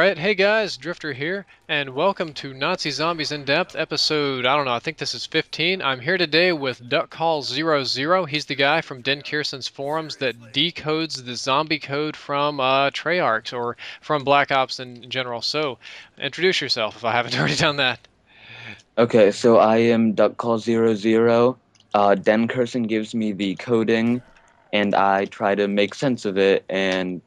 Alright, hey guys, Drifter here, and welcome to Nazi Zombies in Depth episode, I don't know, I think this is 15. I'm here today with DuckCall00. He's the guy from Den Kearson's forums that decodes the zombie code from Treyarch, or from Black Ops in general. So, introduce yourself if I haven't already done that. Okay, so I am DuckCall00. Den Kerson gives me the coding, and I try to make sense of it and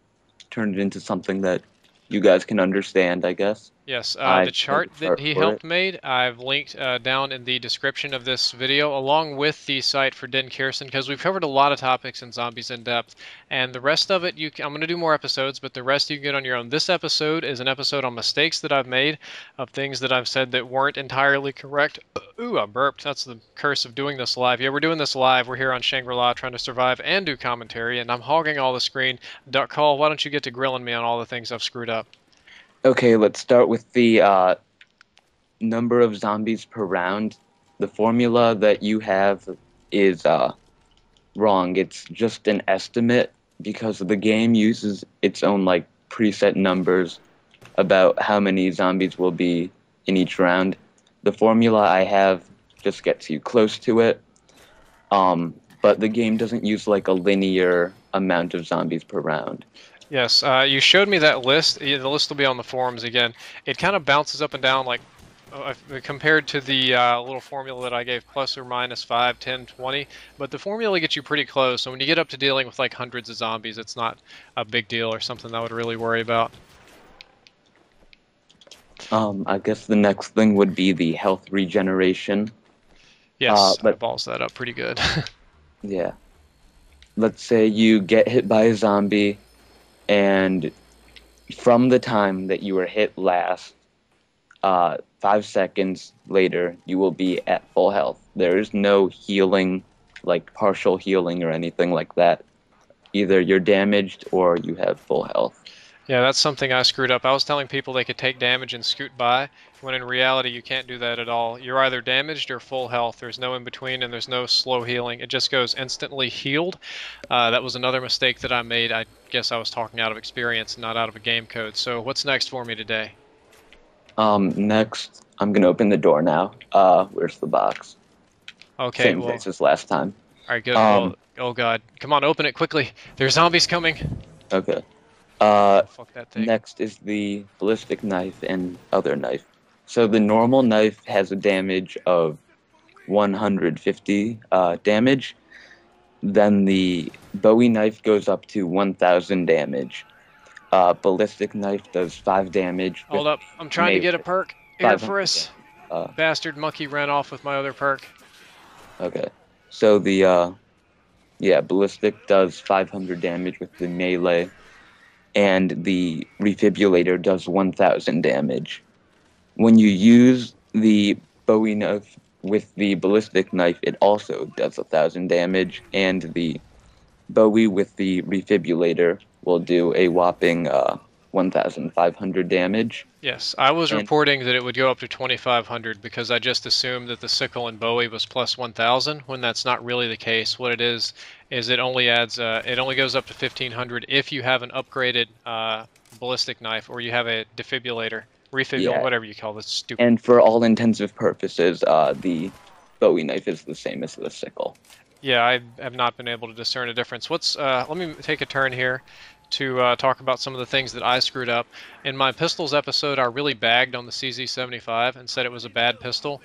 turn it into something that you guys can understand, I guess. Yes, I the made chart a that chart he for it. helped made, I've linked down in the description of this video, along with the site for Den Kearson, because we've covered a lot of topics in Zombies in Depth, and the rest of it, I'm going to do more episodes, but the rest you can get on your own. This episode is an episode on mistakes that I've made, of things that I've said that weren't entirely correct. Ooh, I burped. That's the curse of doing this live. Yeah, we're doing this live. We're here on Shangri-La trying to survive and do commentary, and I'm hogging all the screen. Duck Call, why don't you get to grilling me on all the things I've screwed up? Okay, let's start with the number of zombies per round. The formula that you have is wrong. It's just an estimate because the game uses its own like preset numbers about how many zombies will be in each round. The formula I have just gets you close to it, but the game doesn't use like a linear amount of zombies per round. Yes, you showed me that list. Yeah, the list will be on the forums again. It kind of bounces up and down, like compared to the little formula that I gave, plus or minus 5, 10, 20. But the formula gets you pretty close. So when you get up to dealing with like hundreds of zombies, it's not a big deal or something I would really worry about. I guess the next thing would be the health regeneration. Yes, I But balls that up pretty good. yeah, let's say you get hit by a zombie, and from the time that you were hit last, 5 seconds later, you will be at full health. There is no healing, like partial healing or anything like that. Either you're damaged or you have full health. Yeah, that's something I screwed up. I was telling people they could take damage and scoot by, when in reality you can't do that at all. You're either damaged or full health. There's no in between and there's no slow healing. It just goes instantly healed. That was another mistake that I made. I guess I was talking out of experience, not out of a game code. So what's next for me today? Next, I'm gonna open the door now. Where's the box? Okay, Same well, place as last time. alright, good. Well, Um, oh god. Come on, open it quickly. There's zombies coming. okay. Oh, fuck that thing. Next is the ballistic knife and other knife. So the normal knife has a damage of 150 damage. Then the Bowie knife goes up to 1,000 damage. Ballistic knife does 5 damage with Hold up. I'm trying to melee get a perk. Air for 500 damage. us. Uh, Bastard monkey ran off with my other perk. okay. So the yeah, ballistic does 500 damage with the melee, and the refibrillator does 1,000 damage. When you use the Bowie knife with the ballistic knife, it also does 1,000 damage, and the Bowie with the refibrillator will do a whopping 1,500 damage. Yes, I was And reporting that it would go up to 2,500 because I just assumed that the sickle and Bowie was plus 1,000 when that's not really the case. What it is it only adds, it only goes up to 1,500 if you have an upgraded ballistic knife or you have a defibrillator, refibrillator, yeah, whatever you call this stupid. and for all intensive purposes, the Bowie knife is the same as the sickle. Yeah, I have not been able to discern a difference. Let me take a turn here to talk about some of the things that I screwed up. In my pistols episode, I really bagged on the CZ75 and said it was a bad pistol.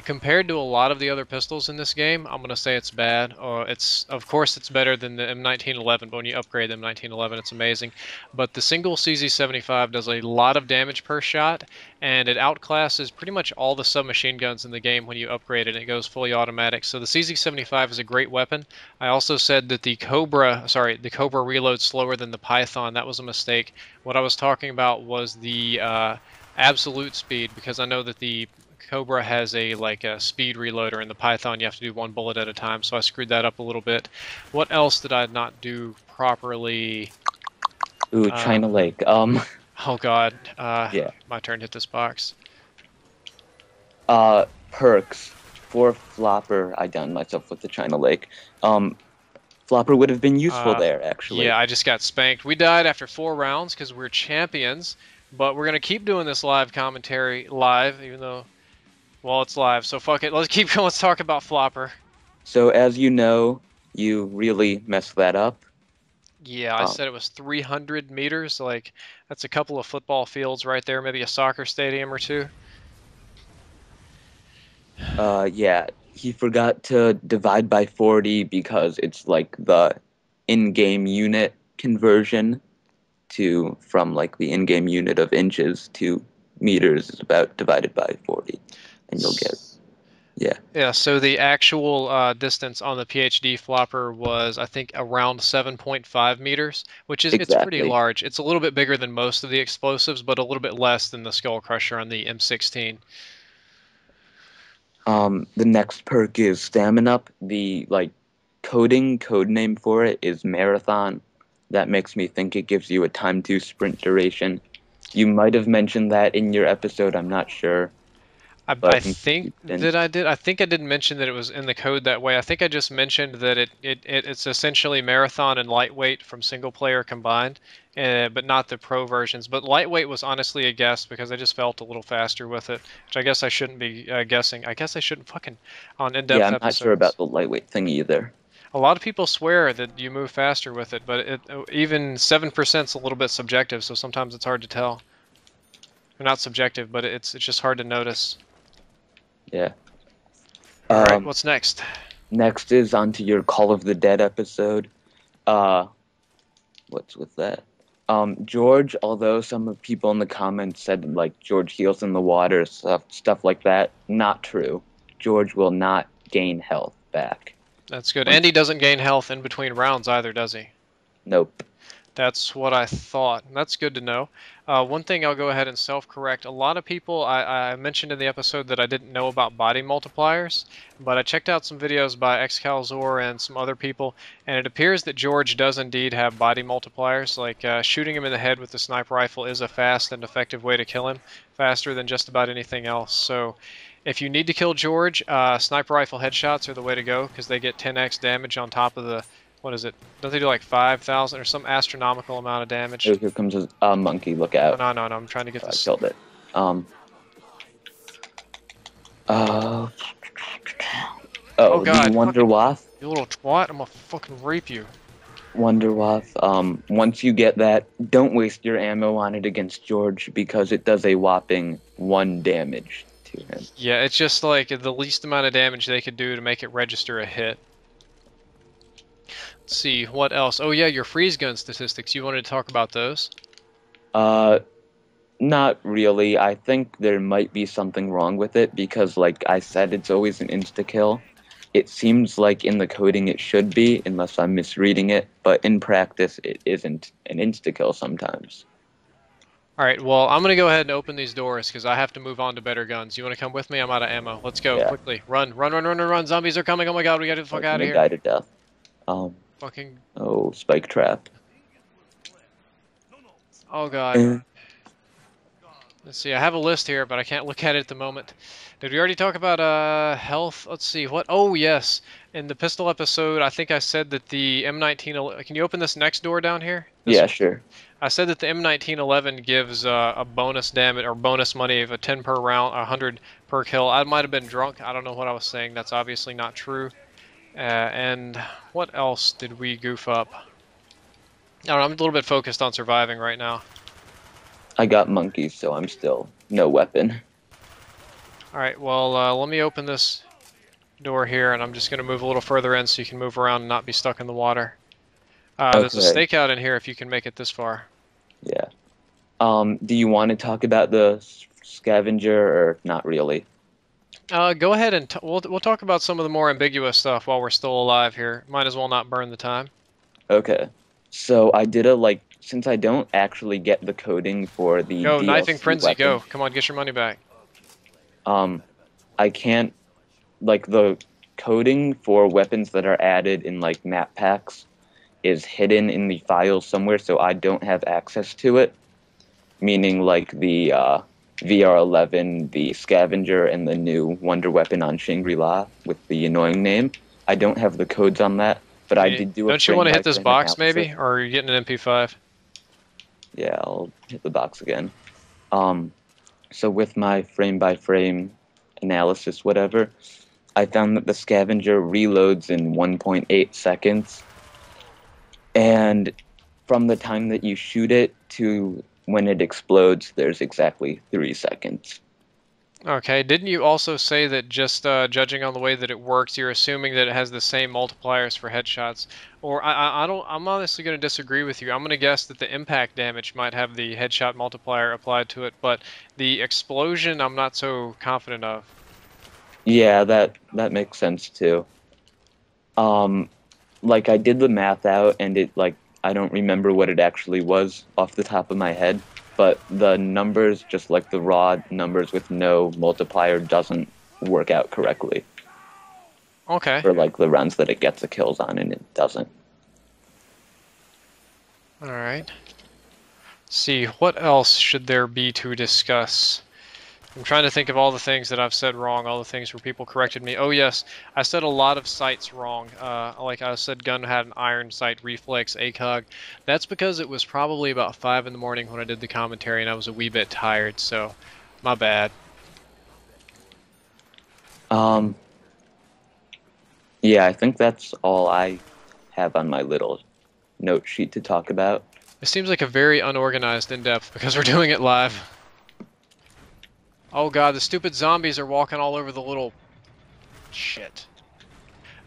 Compared to a lot of the other pistols in this game, I'm going to say it's bad. Of course, it's better than the M1911, but when you upgrade the M1911, it's amazing. But the single CZ75 does a lot of damage per shot, and it outclasses pretty much all the submachine guns in the game when you upgrade it. It goes fully automatic. So the CZ75 is a great weapon. I also said that the Cobra reloads slower than the Python. That was a mistake. What I was talking about was the absolute speed, because I know that the Cobra has a speed reloader, and the Python you have to do one bullet at a time, so I screwed that up a little bit. What else did I not do properly? Ooh, China Lake. Oh god, Yeah. my turn to hit this box. Perks for Flopper. I downed myself with the China Lake. Flopper would have been useful there, actually. Yeah, I just got spanked. We died after 4 rounds because we're champions, But we're gonna keep doing this live commentary live, even though, well, it's live. So fuck it. Let's keep going. Let's talk about Flopper. So as you know, you really messed that up. Yeah, I Um, said it was 300 meters. Like, that's a couple of football fields right there, maybe a soccer stadium or two. yeah, he forgot to divide by 40 because it's like the in-game unit conversion to from like the in-game unit of inches to meters is about divided by 40, and you'll get yeah, Yeah, so the actual distance on the PhD flopper was, I think, around 7.5 meters, which is it's pretty exactly. large. It's a little bit bigger than most of the explosives, but a little bit less than the Skull Crusher on the M16. The next perk is Stamina Up. The like code name for it is Marathon. That makes me think it gives you a time to sprint duration. You might have mentioned that in your episode, I'm not sure, I but in case think you that didn't. I did. I think I didn't mention that it was in the code that way. I think I just mentioned that it's essentially marathon and lightweight from single player combined, but not the pro versions. But lightweight was honestly a guess because I just felt a little faster with it, which I guess I shouldn't be guessing. I guess I shouldn't fucking on Yeah, in-depth I'm not sure episodes. about the lightweight thing either. A lot of people swear that you move faster with it, but even 7% is a little bit subjective, so sometimes it's hard to tell. Or not subjective, but it's just hard to notice. Yeah. All right, Um, what's next? Next is onto your Call of the Dead episode. Uh, what's with that? George, although some of people in the comments said like George heals in the water, stuff like that, not true. George will not gain health back. That's good. Once, And he doesn't gain health in between rounds either, does he? nope. That's what I thought. That's good to know. One thing I'll go ahead and self-correct. A lot of people, I mentioned in the episode that I didn't know about body multipliers, but I checked out some videos by X-Calzor and some other people, and it appears that George does indeed have body multipliers. Like shooting him in the head with the sniper rifle is a fast and effective way to kill him, faster than just about anything else. So if you need to kill George, sniper rifle headshots are the way to go because they get 10x damage on top of the, what is it? Don't they do like 5,000 or some astronomical amount of damage? Oh, here comes a monkey. Look Oh, out! no, no, no. I'm trying to get I this. killed it. Um. Uh. Oh, Oh, the God. Wonder Fucking, Wasp. you little twat. I'm gonna fucking rape you. Wonder Wasp. Once you get that, don't waste your ammo on it against George because it does a whopping 1 damage to him. Yeah, it's just like the least amount of damage they could do to make it register a hit. Let's see, what else? Oh, yeah, your freeze gun statistics. You wanted to talk about those? Uh, Not really. I think there might be something wrong with it because, like I said, it's always an insta-kill. It seems like in the coding it should be, unless I'm misreading it, but in practice it isn't an insta-kill sometimes. All right, well, I'm going to go ahead and open these doors because I have to move on to better guns. You want to come with me? I'm out of ammo. Let's go, Yeah, quickly. Run, run, run, run, run, run. Zombies are coming. Oh my god, we got to get the fuck like out of gonna here. die to death. Um, Fucking, oh, spike trap. oh god. Eh, Let's see, I have a list here, but I can't look at it at the moment. Did we already talk about health? Let's see, what? Oh, yes. In the pistol episode, I think I said that the M19... Can you open this next door down here? This yeah, one? sure. I said that the M1911 gives a bonus damage, or bonus money of a 10 per round, 100 per kill. I might have been drunk. I don't know what I was saying. That's obviously not true. And what else did we goof up? I don't know, I'm a little bit focused on surviving right now. I got monkeys, so I'm still no weapon. Alright, well, let me open this door here, and I'm just going to move a little further in so you can move around and not be stuck in the water. There's a Okay, stakeout in here if you can make it this far. yeah. Do you want to talk about the scavenger or not really? Go ahead and we'll talk about some of the more ambiguous stuff while we're still alive here. Might as well not burn the time. Okay. So I did a like since I don't actually get the coding for the Go, knifing DLC frenzy, weapon, go. Come on, get your money back. um I can't like the coding for weapons that are added in like map packs is hidden in the file somewhere, so I don't have access to it. Meaning like the VR11, the scavenger, and the new wonder weapon on Shangri-La with the annoying name. I don't have the codes on that, but I did do a Don't you want frame to by hit this frame box analysis. maybe? Or are you getting an MP5? Yeah, I'll hit the box again. So with my frame-by-frame analysis, whatever, I found that the scavenger reloads in 1.8 seconds, and from the time that you shoot it to when it explodes, there's exactly 3 seconds. Okay, didn't you also say that just judging on the way that it works, you're assuming that it has the same multipliers for headshots? Or I don't, I'm honestly going to disagree with you. I'm going to guess that the impact damage might have the headshot multiplier applied to it, but the explosion I'm not so confident of. Yeah, that makes sense too. Um, like I did the math out, and it like I don't remember what it actually was off the top of my head, but the numbers, just like the raw numbers with no multiplier, doesn't work out correctly Okay, for like the rounds that it gets the kills on, and it doesn't. all right. See, what else should there be to discuss? I'm trying to think of all the things that I've said wrong, all the things where people corrected me. Oh yes, I said a lot of sights wrong. Like I said, gun had an iron sight reflex ACOG. That's because it was probably about 5 in the morning when I did the commentary and I was a wee bit tired, so my bad. Um, yeah, I think that's all I have on my little note sheet to talk about. It seems like a very unorganized in-depth because we're doing it live. Oh god, the stupid zombies are walking all over the little shit.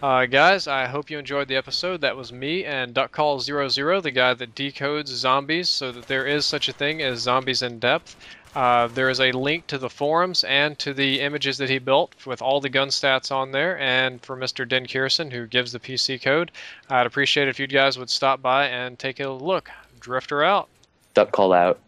Guys, I hope you enjoyed the episode. That was me and DuckCall00, the guy that decodes zombies so that there is such a thing as zombies in depth. There is a link to the forums and to the images that he built with all the gun stats on there, and for Mr. Den Kierson, who gives the PC code. I'd appreciate it if you guys would stop by and take a look. Drifter out. Duck call out.